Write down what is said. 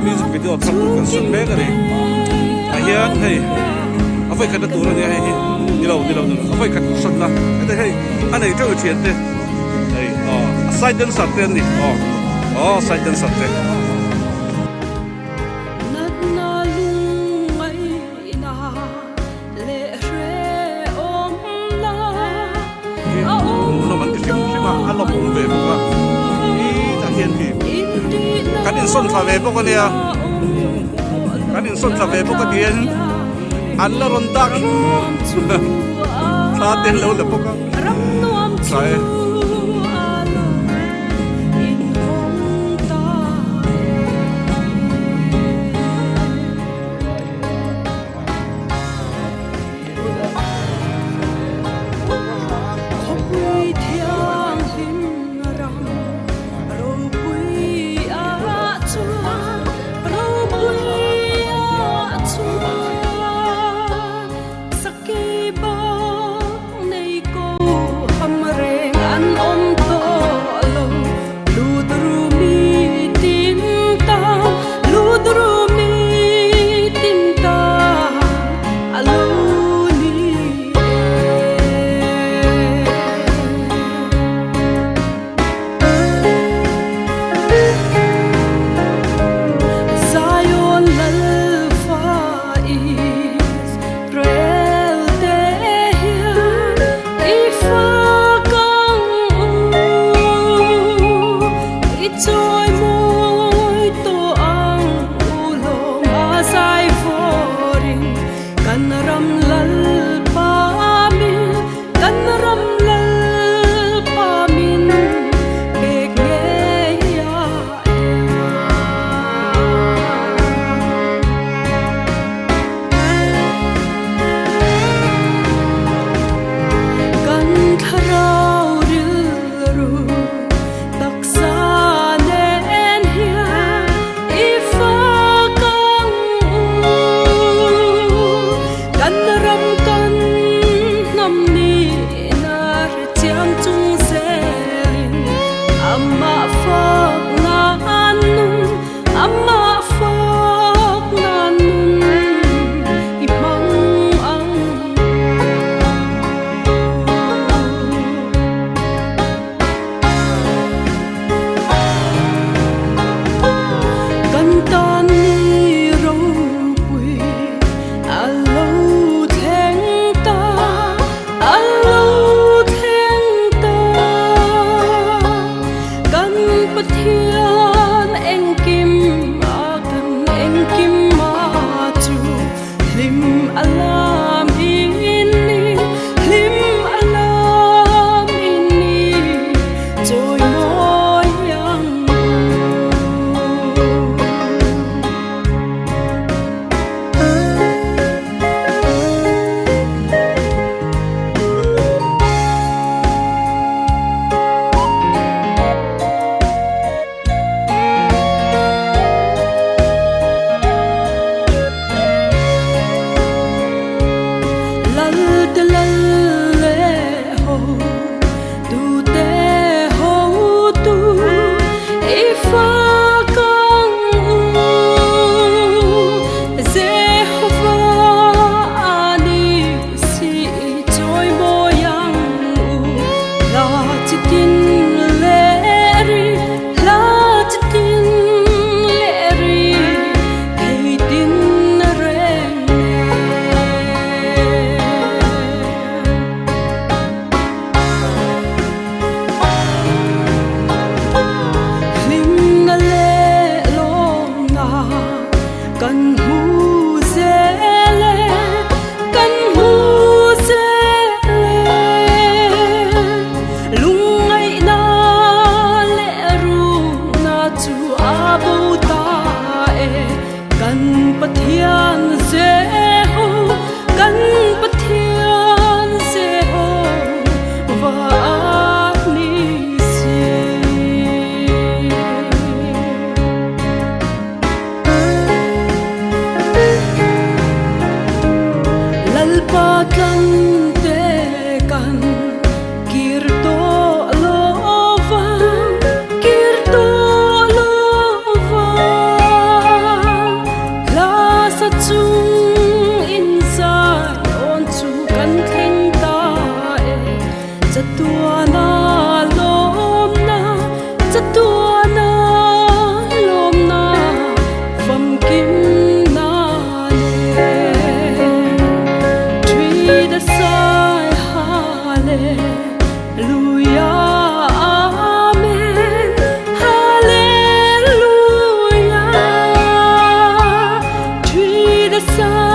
music video at some point soon make it. I hear hey, I find that the hey, you know, I find that some lah. And hey, I need to change it. Hey, side and something. Side and something. No man can see my I love home baby. Cái điện xuân phá về bốc cái này, cái điện xuân phá về bốc cái điện, ăn là run tắc, thà tiền lâu là bốc cái, จะตัวนาลมนาจะตัวนาลมนาฟังกิมนาเลทวีดสายฮาเลลูยาอาเมนฮาเลลูยาทวีดสาย